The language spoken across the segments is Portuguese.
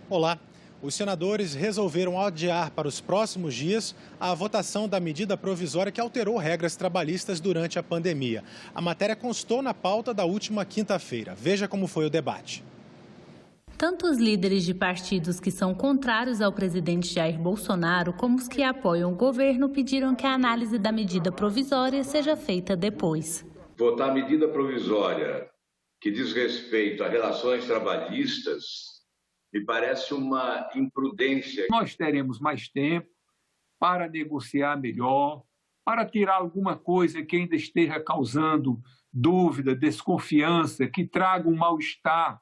Olá. Os senadores resolveram adiar para os próximos dias a votação da medida provisória que alterou regras trabalhistas durante a pandemia. A matéria constou na pauta da última quinta-feira. Veja como foi o debate. Tanto os líderes de partidos que são contrários ao presidente Jair Bolsonaro, como os que apoiam o governo, pediram que a análise da medida provisória seja feita depois. Votar a medida provisória que diz respeito a relações trabalhistas me parece uma imprudência. Nós teremos mais tempo para negociar melhor, para tirar alguma coisa que ainda esteja causando dúvida, desconfiança, que traga um mal-estar,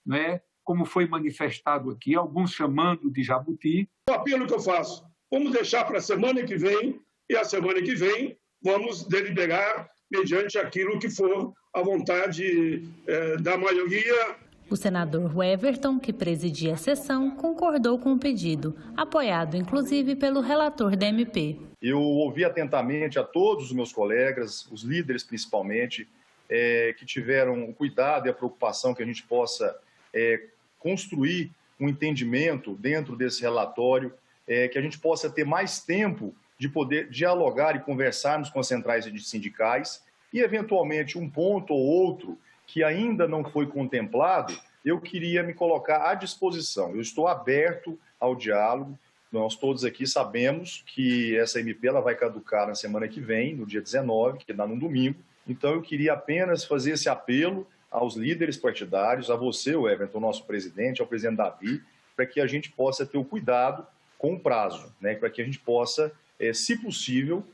né? Como foi manifestado aqui, alguns chamando de jabuti. O apelo que eu faço, vamos deixar para a semana que vem, e a semana que vem vamos deliberar mediante aquilo que for a vontade da maioria. O senador Everton, que presidia a sessão, concordou com o pedido, apoiado inclusive pelo relator da MP. Eu ouvi atentamente a todos os meus colegas, os líderes principalmente, que tiveram o cuidado e a preocupação que a gente possa construir um entendimento dentro desse relatório, que a gente possa ter mais tempo de poder dialogar e conversarmos com as centrais sindicais e, eventualmente, um ponto ou outro que ainda não foi contemplado, eu queria me colocar à disposição. Eu estou aberto ao diálogo. Nós todos aqui sabemos que essa MP ela vai caducar na semana que vem, no dia 19, que dá no domingo. Então, eu queria apenas fazer esse apelo aos líderes partidários, a você, o Everton, nosso presidente, ao presidente Davi, para que a gente possa ter o cuidado com o prazo, né? Para que a gente possa, se possível,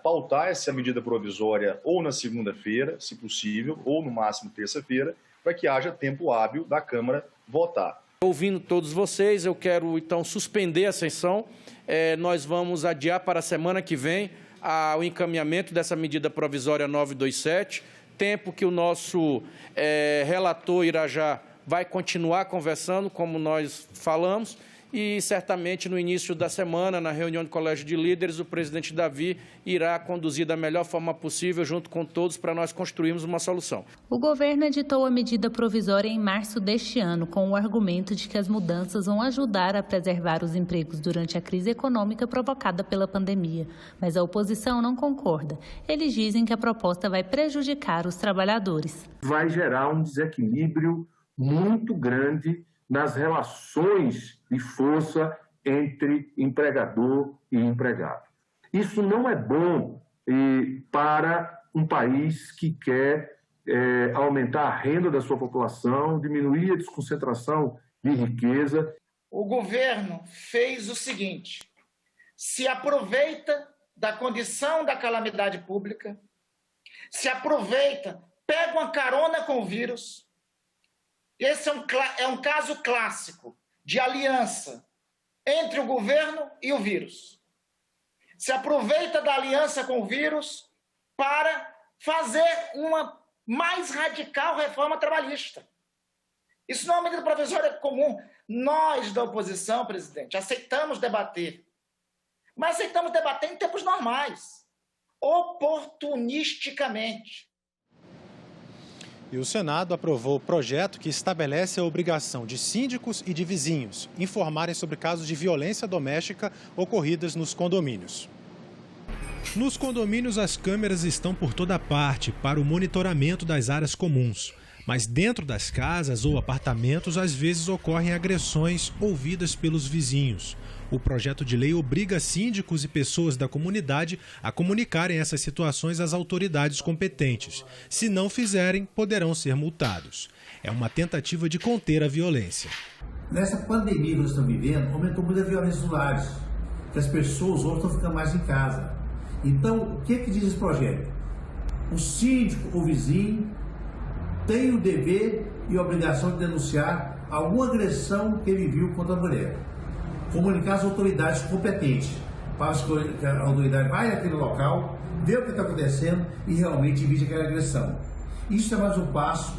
pautar essa medida provisória ou na segunda-feira, se possível, ou no máximo terça-feira, para que haja tempo hábil da Câmara votar. Ouvindo todos vocês, eu quero então suspender a sessão. Nós vamos adiar para a semana que vem o encaminhamento dessa medida provisória 927, tempo que o nosso relator Irajá vai continuar conversando, como nós falamos, e certamente no início da semana, na reunião do Colégio de Líderes, o presidente Davi irá conduzir da melhor forma possível, junto com todos, para nós construirmos uma solução. O governo editou a medida provisória em março deste ano, com o argumento de que as mudanças vão ajudar a preservar os empregos durante a crise econômica provocada pela pandemia. Mas a oposição não concorda. Eles dizem que a proposta vai prejudicar os trabalhadores. Vai gerar um desequilíbrio muito grande nas relações de força entre empregador e empregado. Isso não é bom para um país que quer aumentar a renda da sua população, diminuir a desconcentração de riqueza. O governo fez o seguinte: se aproveita da condição da calamidade pública, se aproveita, pega uma carona com o vírus. Esse é um caso clássico de aliança entre o governo e o vírus. Se aproveita da aliança com o vírus para fazer uma mais radical reforma trabalhista. Isso não é uma medida provisória comum. Nós, da oposição, presidente, aceitamos debater. Mas aceitamos debater em tempos normais, oportunisticamente. E o Senado aprovou o projeto que estabelece a obrigação de síndicos e de vizinhos informarem sobre casos de violência doméstica ocorridas nos condomínios. Nos condomínios, as câmeras estão por toda parte para o monitoramento das áreas comuns. Mas dentro das casas ou apartamentos, às vezes ocorrem agressões ouvidas pelos vizinhos. O projeto de lei obriga síndicos e pessoas da comunidade a comunicarem essas situações às autoridades competentes. Se não fizerem, poderão ser multados. É uma tentativa de conter a violência. Nessa pandemia que nós estamos vivendo, aumentou muito a violência nos lares, que as pessoas hoje estão ficando mais em casa. Então, o que diz esse projeto? O síndico ou vizinho tem o dever e a obrigação de denunciar alguma agressão que ele viu contra a mulher. Comunicar às autoridades competentes, para que a autoridade vai naquele local, vê o que está acontecendo e realmente evite aquela agressão. Isso é mais um passo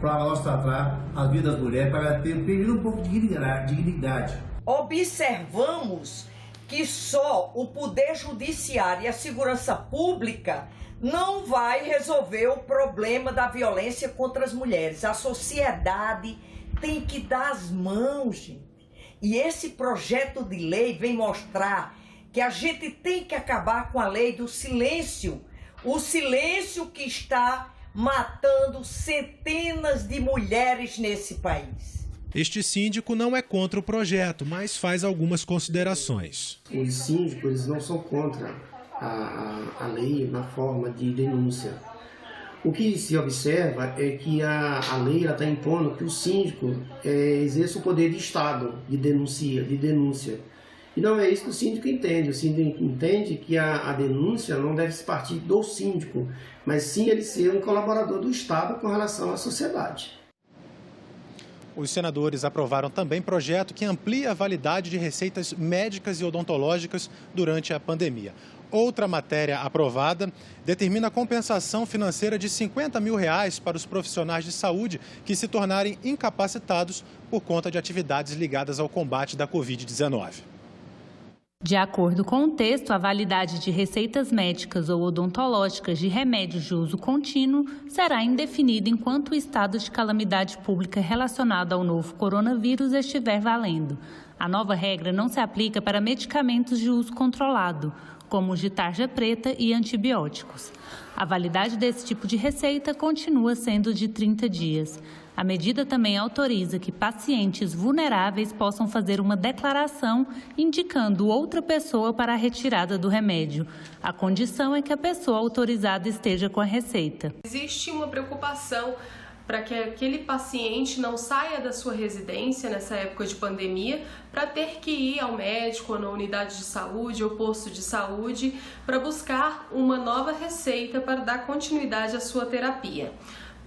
para nós tratar a vida das mulheres, para ela ter um pouco de dignidade. Observamos que só o Poder Judiciário e a Segurança Pública não vai resolver o problema da violência contra as mulheres. A sociedade tem que dar as mãos, gente. E esse projeto de lei vem mostrar que a gente tem que acabar com a lei do silêncio. O silêncio que está matando centenas de mulheres nesse país. Este síndico não é contra o projeto, mas faz algumas considerações. Os síndicos não são contra a lei na forma de denúncia. O que se observa é que a lei está impondo que o síndico exerça o poder de Estado, de denúncia. E não é isso que o síndico entende. O síndico entende que a denúncia não deve se partir do síndico, mas sim ele ser um colaborador do Estado com relação à sociedade. Os senadores aprovaram também projeto que amplia a validade de receitas médicas e odontológicas durante a pandemia. Outra matéria aprovada determina a compensação financeira de R$50 mil para os profissionais de saúde que se tornarem incapacitados por conta de atividades ligadas ao combate da Covid-19. De acordo com o texto, a validade de receitas médicas ou odontológicas de remédios de uso contínuo será indefinida enquanto o estado de calamidade pública relacionado ao novo coronavírus estiver valendo. A nova regra não se aplica para medicamentos de uso controlado, como os de tarja preta e antibióticos. A validade desse tipo de receita continua sendo de 30 dias. A medida também autoriza que pacientes vulneráveis possam fazer uma declaração indicando outra pessoa para a retirada do remédio. A condição é que a pessoa autorizada esteja com a receita. Existe uma preocupação para que aquele paciente não saia da sua residência nessa época de pandemia para ter que ir ao médico ou na unidade de saúde ou posto de saúde para buscar uma nova receita para dar continuidade à sua terapia.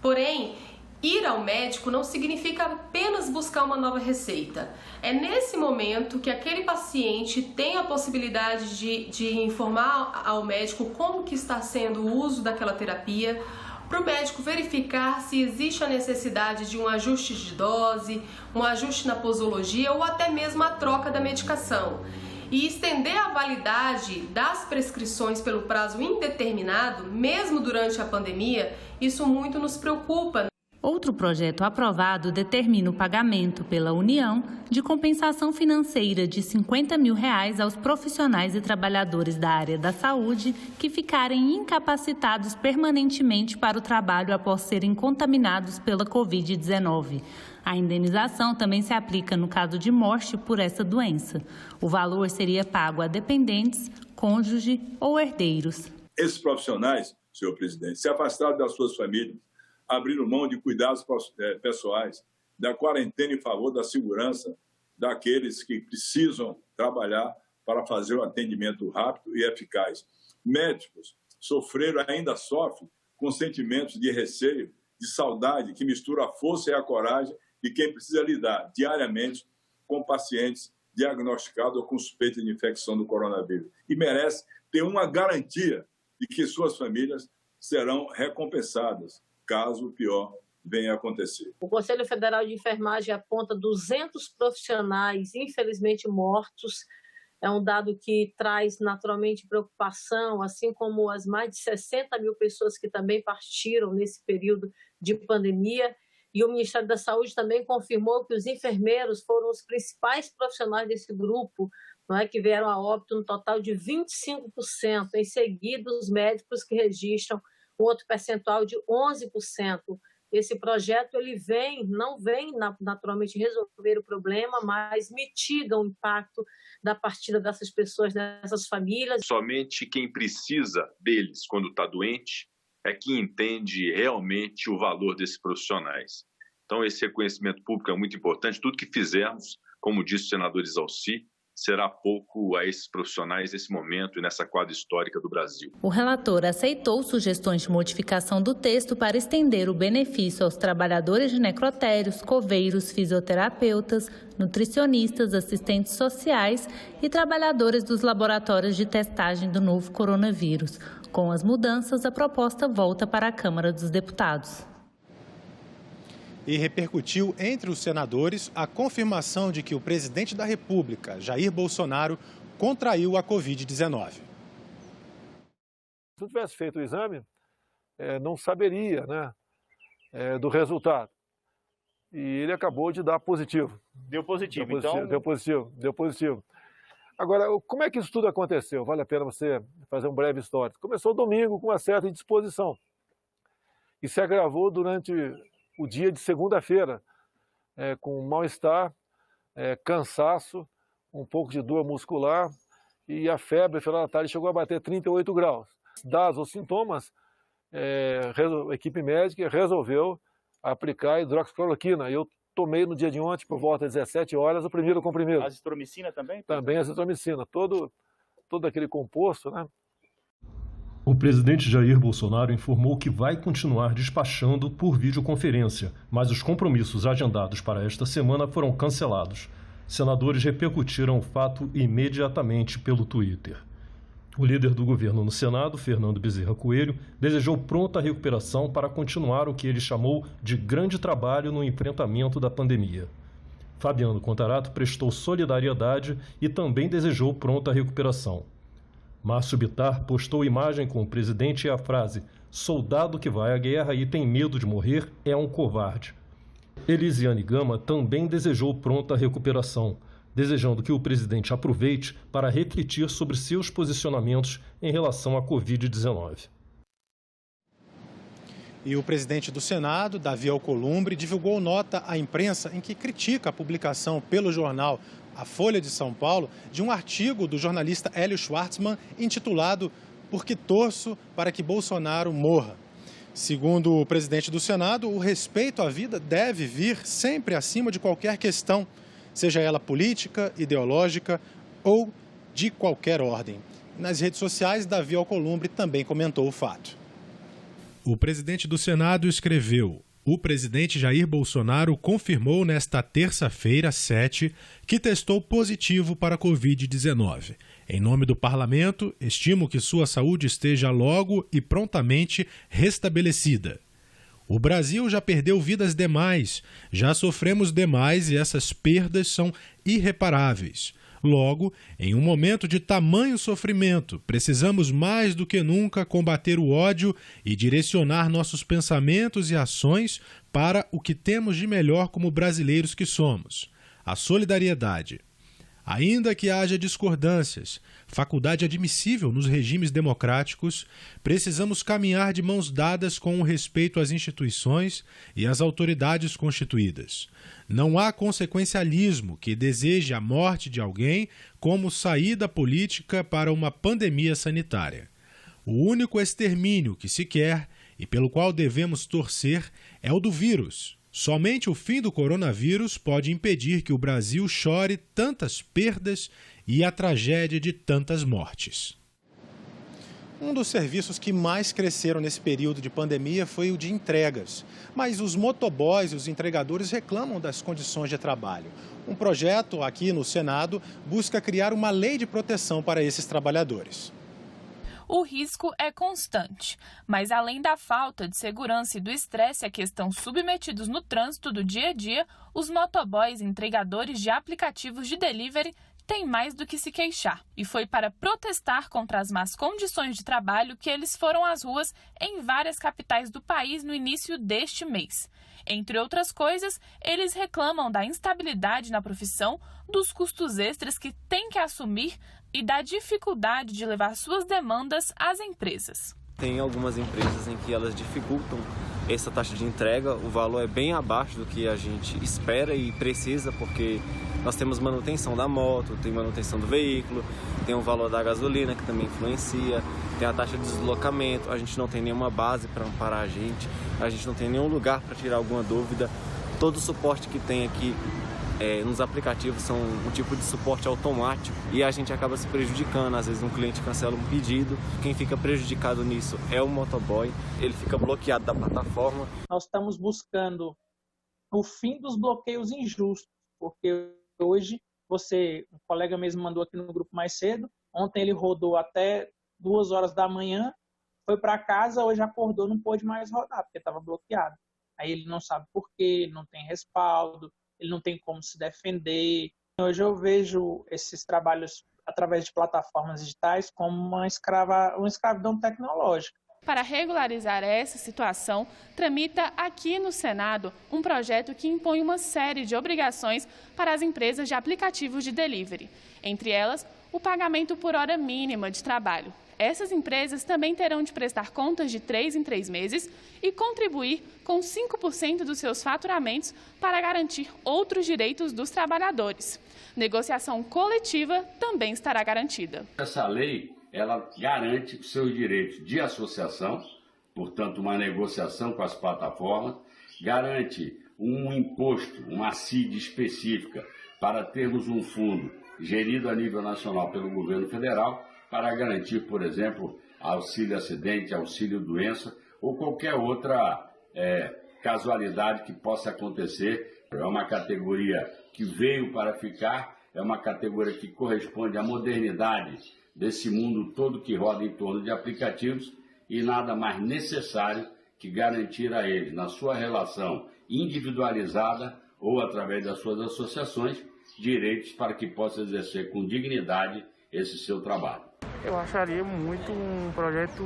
Porém, ir ao médico não significa apenas buscar uma nova receita. É nesse momento que aquele paciente tem a possibilidade de informar ao médico como que está sendo o uso daquela terapia, para o médico verificar se existe a necessidade de um ajuste de dose, um ajuste na posologia ou até mesmo a troca da medicação. E estender a validade das prescrições pelo prazo indeterminado, mesmo durante a pandemia, isso muito nos preocupa. Outro projeto aprovado determina o pagamento pela União de compensação financeira de R$50 mil aos profissionais e trabalhadores da área da saúde que ficarem incapacitados permanentemente para o trabalho após serem contaminados pela Covid-19. A indenização também se aplica no caso de morte por essa doença. O valor seria pago a dependentes, cônjuge ou herdeiros. Esses profissionais, senhor presidente, se afastaram das suas famílias, abriram mão de cuidados pessoais, da quarentena em favor da segurança daqueles que precisam trabalhar para fazer um atendimento rápido e eficaz. Médicos sofreram, ainda sofrem, com sentimentos de receio, de saudade, que mistura a força e a coragem de quem precisa lidar diariamente com pacientes diagnosticados ou com suspeita de infecção do coronavírus. E merece ter uma garantia de que suas famílias serão recompensadas, caso o pior venha a acontecer. O Conselho Federal de Enfermagem aponta 200 profissionais, infelizmente, mortos. É um dado que traz naturalmente preocupação, assim como as mais de 60 mil pessoas que também partiram nesse período de pandemia. E o Ministério da Saúde também confirmou que os enfermeiros foram os principais profissionais desse grupo, não é, que vieram a óbito no total de 25%. Em seguida, os médicos que registram um outro percentual de 11%. Esse projeto não vem naturalmente resolver o problema, mas mitiga o impacto da partida dessas pessoas, dessas famílias. Somente quem precisa deles quando está doente é que entende realmente o valor desses profissionais. Então, esse reconhecimento público é muito importante. Tudo que fizermos, como disse o senador Isalci, será pouco a esses profissionais nesse momento e nessa quadra histórica do Brasil. O relator aceitou sugestões de modificação do texto para estender o benefício aos trabalhadores de necrotérios, coveiros, fisioterapeutas, nutricionistas, assistentes sociais e trabalhadores dos laboratórios de testagem do novo coronavírus. Com as mudanças, a proposta volta para a Câmara dos Deputados. E repercutiu entre os senadores a confirmação de que o presidente da República, Jair Bolsonaro, contraiu a Covid-19. Se não tivesse feito o exame, não saberia, do resultado. e ele acabou de dar positivo. Deu positivo, Deu positivo. Agora, como é que isso tudo aconteceu? Vale a pena você fazer um breve histórico. Começou domingo com uma certa indisposição e se agravou durante o dia de segunda-feira, com mal-estar, cansaço, um pouco de dor muscular e a febre, no final da tarde, chegou a bater 38 graus. Dados os sintomas, a equipe médica resolveu aplicar hidroxicloroquina. Eu tomei no dia de ontem, por volta das 17 horas, o primeiro comprimido. Azitromicina também? Também azitromicina, todo aquele composto, né? O presidente Jair Bolsonaro informou que vai continuar despachando por videoconferência, mas os compromissos agendados para esta semana foram cancelados. Senadores repercutiram o fato imediatamente pelo Twitter. O líder do governo no Senado, Fernando Bezerra Coelho, desejou pronta recuperação para continuar o que ele chamou de grande trabalho no enfrentamento da pandemia. Fabiano Contarato prestou solidariedade e também desejou pronta recuperação. Márcio Bittar postou imagem com o presidente e a frase "Soldado que vai à guerra e tem medo de morrer é um covarde". Elisiane Gama também desejou pronta recuperação, desejando que o presidente aproveite para refletir sobre seus posicionamentos em relação à Covid-19. E o presidente do Senado, Davi Alcolumbre, divulgou nota à imprensa em que critica a publicação pelo jornal A Folha de São Paulo de um artigo do jornalista Hélio Schwartzman intitulado "Porque torço para que Bolsonaro morra". Segundo o presidente do Senado, o respeito à vida deve vir sempre acima de qualquer questão, seja ela política, ideológica ou de qualquer ordem. Nas redes sociais, Davi Alcolumbre também comentou o fato. O presidente do Senado escreveu: o presidente Jair Bolsonaro confirmou nesta terça-feira, 7, que testou positivo para a Covid-19. Em nome do parlamento, estimo que sua saúde esteja logo e prontamente restabelecida. O Brasil já perdeu vidas demais, já sofremos demais e essas perdas são irreparáveis. Logo, em um momento de tamanho sofrimento, precisamos mais do que nunca combater o ódio e direcionar nossos pensamentos e ações para o que temos de melhor como brasileiros que somos: a solidariedade. Ainda que haja discordâncias, faculdade admissível nos regimes democráticos, precisamos caminhar de mãos dadas com o respeito às instituições e às autoridades constituídas. Não há consequencialismo que deseje a morte de alguém como saída política para uma pandemia sanitária. O único extermínio que se quer e pelo qual devemos torcer é o do vírus. Somente o fim do coronavírus pode impedir que o Brasil chore tantas perdas e a tragédia de tantas mortes. Um dos serviços que mais cresceram nesse período de pandemia foi o de entregas. Mas os motoboys e os entregadores reclamam das condições de trabalho. Um projeto aqui no Senado busca criar uma lei de proteção para esses trabalhadores. O risco é constante, mas além da falta de segurança e do estresse a que estão submetidos no trânsito do dia a dia, os motoboys e entregadores de aplicativos de delivery têm mais do que se queixar. E foi para protestar contra as más condições de trabalho que eles foram às ruas em várias capitais do país no início deste mês. Entre outras coisas, eles reclamam da instabilidade na profissão, dos custos extras que têm que assumir e da dificuldade de levar suas demandas às empresas. Tem algumas empresas em que elas dificultam essa taxa de entrega, o valor é bem abaixo do que a gente espera e precisa, porque nós temos manutenção da moto, tem manutenção do veículo, tem o valor da gasolina que também influencia, tem a taxa de deslocamento, a gente não tem nenhuma base para amparar a gente não tem nenhum lugar para tirar alguma dúvida. Todo o suporte que tem aqui nos aplicativos são um tipo de suporte automático e a gente acaba se prejudicando. Às vezes um cliente cancela um pedido, quem fica prejudicado nisso é o motoboy, ele fica bloqueado da plataforma. Nós estamos buscando o fim dos bloqueios injustos, porque hoje um colega mesmo mandou aqui no grupo mais cedo, ontem ele rodou até 2 horas da manhã, foi para casa, hoje acordou, não pôde mais rodar, porque estava bloqueado. Aí ele não sabe por quê, não tem respaldo, ele não tem como se defender. Hoje eu vejo esses trabalhos através de plataformas digitais como uma escravidão tecnológica. Para regularizar essa situação, tramita aqui no Senado um projeto que impõe uma série de obrigações para as empresas de aplicativos de delivery, entre elas o pagamento por hora mínima de trabalho. Essas empresas também terão de prestar contas de 3 em 3 meses e contribuir com 5% dos seus faturamentos para garantir outros direitos dos trabalhadores. Negociação coletiva também estará garantida. Essa lei, ela garante os seus direitos de associação, portanto, uma negociação com as plataformas, garante um imposto, uma CID específica, para termos um fundo gerido a nível nacional pelo governo federal, para garantir, por exemplo, auxílio acidente, auxílio doença ou qualquer outra casualidade que possa acontecer. É uma categoria que veio para ficar, é uma categoria que corresponde à modernidade desse mundo todo que roda em torno de aplicativos e nada mais necessário que garantir a eles, na sua relação individualizada ou através das suas associações, direitos para que possa exercer com dignidade esse seu trabalho. Eu acharia muito um projeto,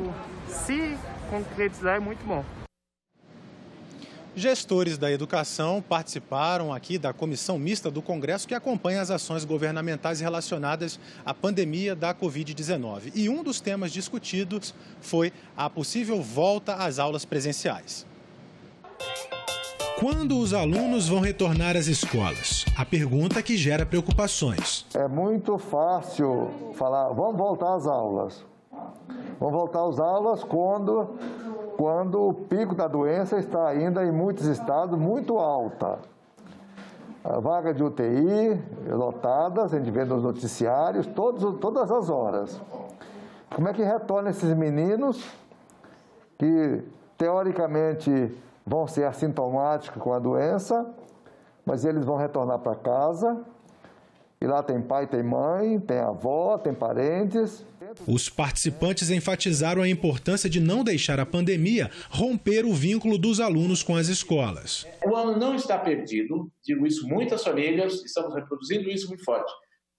se concretizar, é muito bom. Gestores da educação participaram aqui da comissão mista do Congresso que acompanha as ações governamentais relacionadas à pandemia da Covid-19. E um dos temas discutidos foi a possível volta às aulas presenciais. Quando os alunos vão retornar às escolas? A pergunta que gera preocupações. É muito fácil falar, vamos voltar às aulas. Vamos voltar às aulas quando o pico da doença está ainda em muitos estados muito alta. A vaga de UTI lotadas, a gente vê nos noticiários, todas as horas. Como é que retorna esses meninos que, teoricamente, vão ser assintomáticos com a doença, mas eles vão retornar para casa, e lá tem pai, tem mãe, tem avó, tem parentes. Os participantes enfatizaram a importância de não deixar a pandemia romper o vínculo dos alunos com as escolas. O ano não está perdido, digo isso, muitas famílias, estamos reproduzindo isso muito forte.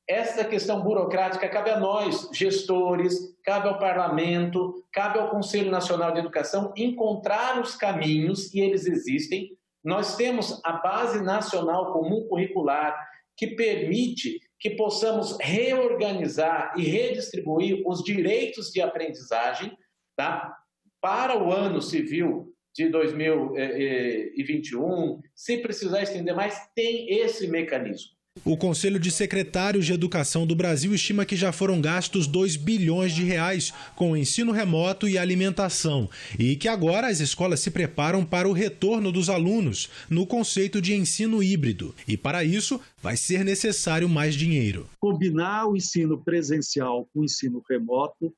Essa questão burocrática cabe a nós, gestores, cabe ao Parlamento, cabe ao Conselho Nacional de Educação encontrar os caminhos, e eles existem. Nós temos a Base Nacional Comum Curricular, que permite que possamos reorganizar e redistribuir os direitos de aprendizagem, tá? Para o ano civil de 2021, se precisar estender mais, tem esse mecanismo. O Conselho de Secretários de Educação do Brasil estima que já foram gastos 2 bilhões de reais com o ensino remoto e alimentação e que agora as escolas se preparam para o retorno dos alunos no conceito de ensino híbrido. E para isso vai ser necessário mais dinheiro. Combinar o ensino presencial com o ensino remoto,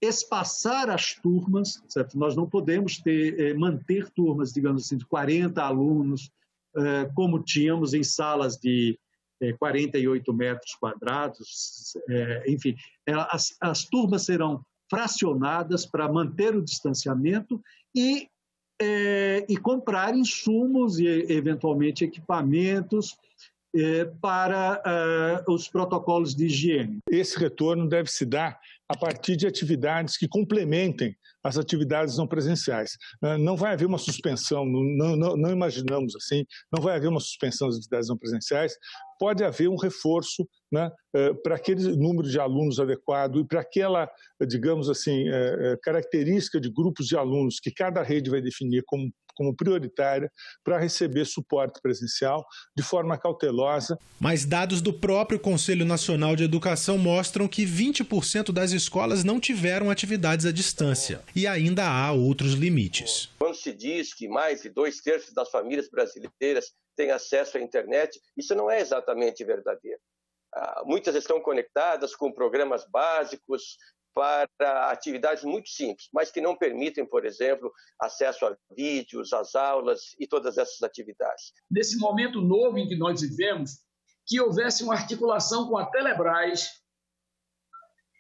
espaçar as turmas, certo? Nós não podemos manter turmas, digamos assim, de 40 alunos, como tínhamos em salas de 48 metros quadrados, enfim, as turmas serão fracionadas para manter o distanciamento e comprar insumos e, eventualmente, equipamentos para os protocolos de higiene. Esse retorno deve se dar a partir de atividades que complementem as atividades não presenciais. Não vai haver uma suspensão, não imaginamos assim, não vai haver uma suspensão das atividades não presenciais, pode haver um reforço, né, para aquele número de alunos adequado e para aquela, digamos assim, característica de grupos de alunos que cada rede vai definir como prioritária para receber suporte presencial de forma cautelosa. Mas dados do próprio Conselho Nacional de Educação mostram que 20% das escolas não tiveram atividades à distância e ainda há outros limites. Quando se diz que mais de 2/3 das famílias brasileiras têm acesso à internet, isso não é exatamente verdadeiro. Muitas estão conectadas com programas básicos para atividades muito simples, mas que não permitem, por exemplo, acesso a vídeos, às aulas e todas essas atividades. Nesse momento novo em que nós vivemos, que houvesse uma articulação com a Telebrás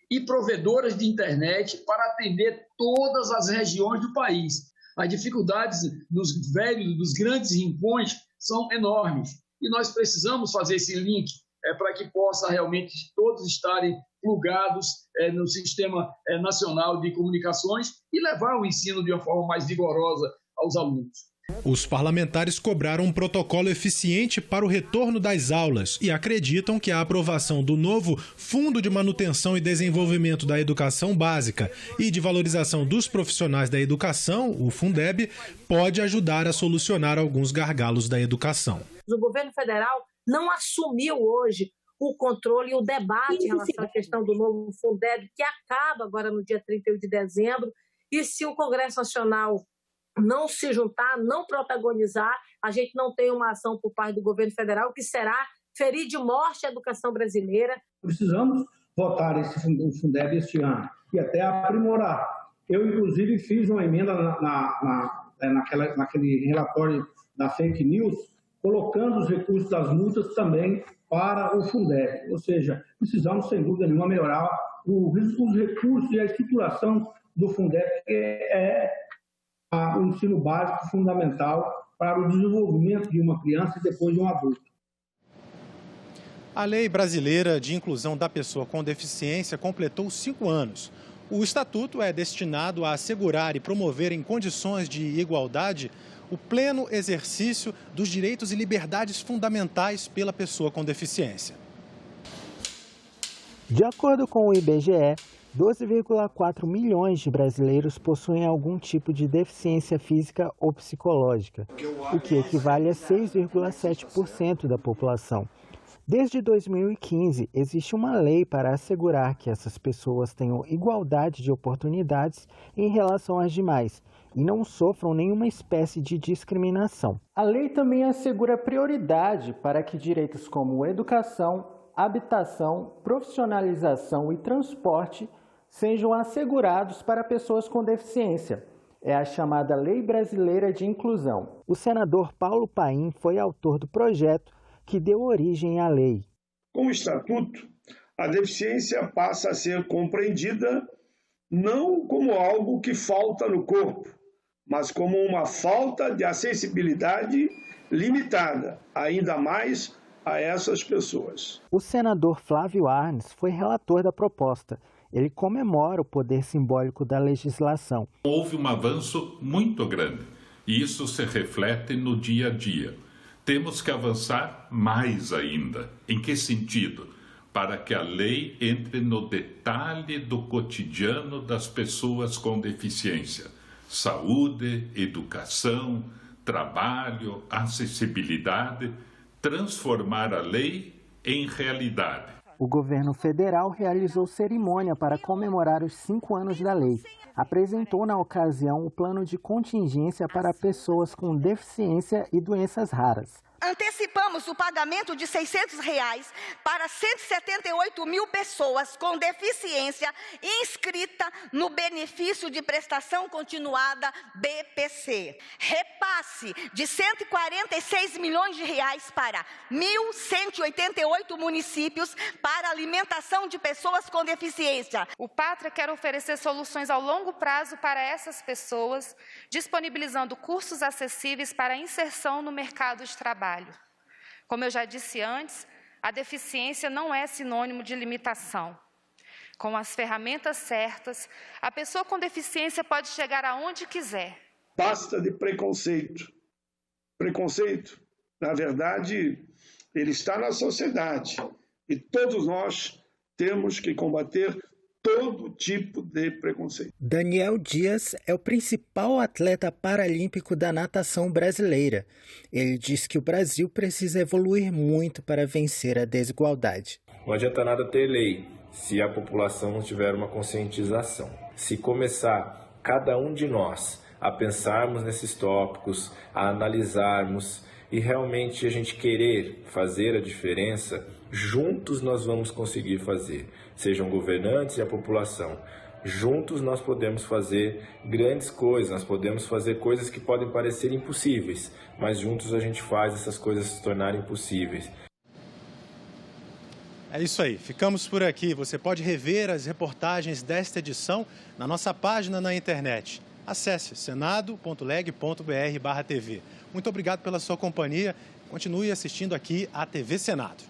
e provedoras de internet para atender todas as regiões do país. As dificuldades dos grandes rincões são enormes e nós precisamos fazer esse link para que possa realmente todos estarem plugados no Sistema Nacional de Comunicações e levar o ensino de uma forma mais vigorosa aos alunos. Os parlamentares cobraram um protocolo eficiente para o retorno das aulas e acreditam que a aprovação do novo Fundo de Manutenção e Desenvolvimento da Educação Básica e de Valorização dos Profissionais da Educação, o Fundeb, pode ajudar a solucionar alguns gargalos da educação. O governo federal não assumiu hoje o controle e o debate em relação à questão do novo Fundeb, que acaba agora no dia 31 de dezembro, e se o Congresso Nacional não se juntar, não protagonizar, a gente não tem uma ação por parte do governo federal que será ferir de morte a educação brasileira. Precisamos votar esse Fundeb este ano e até aprimorar. Eu, inclusive, fiz uma emenda naquele relatório da fake news, colocando os recursos das multas também para o Fundeb. Ou seja, precisamos, sem dúvida nenhuma, melhorar os recursos e a estruturação do Fundeb, que é o ensino básico fundamental para o desenvolvimento de uma criança e depois de um adulto. A Lei Brasileira de Inclusão da Pessoa com Deficiência completou 5 anos. O Estatuto é destinado a assegurar e promover em condições de igualdade o pleno exercício dos direitos e liberdades fundamentais pela pessoa com deficiência. De acordo com o IBGE, 12,4 milhões de brasileiros possuem algum tipo de deficiência física ou psicológica, o que equivale a 6,7% da população. Desde 2015, existe uma lei para assegurar que essas pessoas tenham igualdade de oportunidades em relação às demais e não sofram nenhuma espécie de discriminação. A lei também assegura prioridade para que direitos como educação, habitação, profissionalização e transporte sejam assegurados para pessoas com deficiência. É a chamada Lei Brasileira de Inclusão. O senador Paulo Paim foi autor do projeto que deu origem à lei. Com o Estatuto, a deficiência passa a ser compreendida não como algo que falta no corpo, mas como uma falta de acessibilidade limitada, ainda mais a essas pessoas. O senador Flávio Arnes foi relator da proposta. Ele comemora o poder simbólico da legislação. Houve um avanço muito grande e isso se reflete no dia a dia. Temos que avançar mais ainda. Em que sentido? Para que a lei entre no detalhe do cotidiano das pessoas com deficiência. Saúde, educação, trabalho, acessibilidade, transformar a lei em realidade. O governo federal realizou cerimônia para comemorar os 5 anos da lei. Apresentou na ocasião o plano de contingência para pessoas com deficiência e doenças raras. Antecipamos o pagamento de R$ 600 para 178 mil pessoas com deficiência inscrita no benefício de prestação continuada BPC. Repasse de R$ 146 milhões para 1.188 municípios para alimentação de pessoas com deficiência. O Pátria quer oferecer soluções ao longo prazo para essas pessoas, disponibilizando cursos acessíveis para inserção no mercado de trabalho. Como eu já disse antes, a deficiência não é sinônimo de limitação. Com as ferramentas certas, a pessoa com deficiência pode chegar aonde quiser. Basta de preconceito. Preconceito, na verdade, ele está na sociedade. E todos nós temos que combater todo tipo de preconceito. Daniel Dias é o principal atleta paralímpico da natação brasileira. Ele diz que o Brasil precisa evoluir muito para vencer a desigualdade. Não adianta nada ter lei se a população não tiver uma conscientização. Se começar cada um de nós a pensarmos nesses tópicos, a analisarmos e realmente a gente querer fazer a diferença, juntos nós vamos conseguir fazer. Sejam governantes e a população. Juntos nós podemos fazer grandes coisas, nós podemos fazer coisas que podem parecer impossíveis, mas juntos a gente faz essas coisas se tornarem possíveis. É isso aí, ficamos por aqui. Você pode rever as reportagens desta edição na nossa página na internet. Acesse senado.leg.br/TV. Muito obrigado pela sua companhia. Continue assistindo aqui à TV Senado.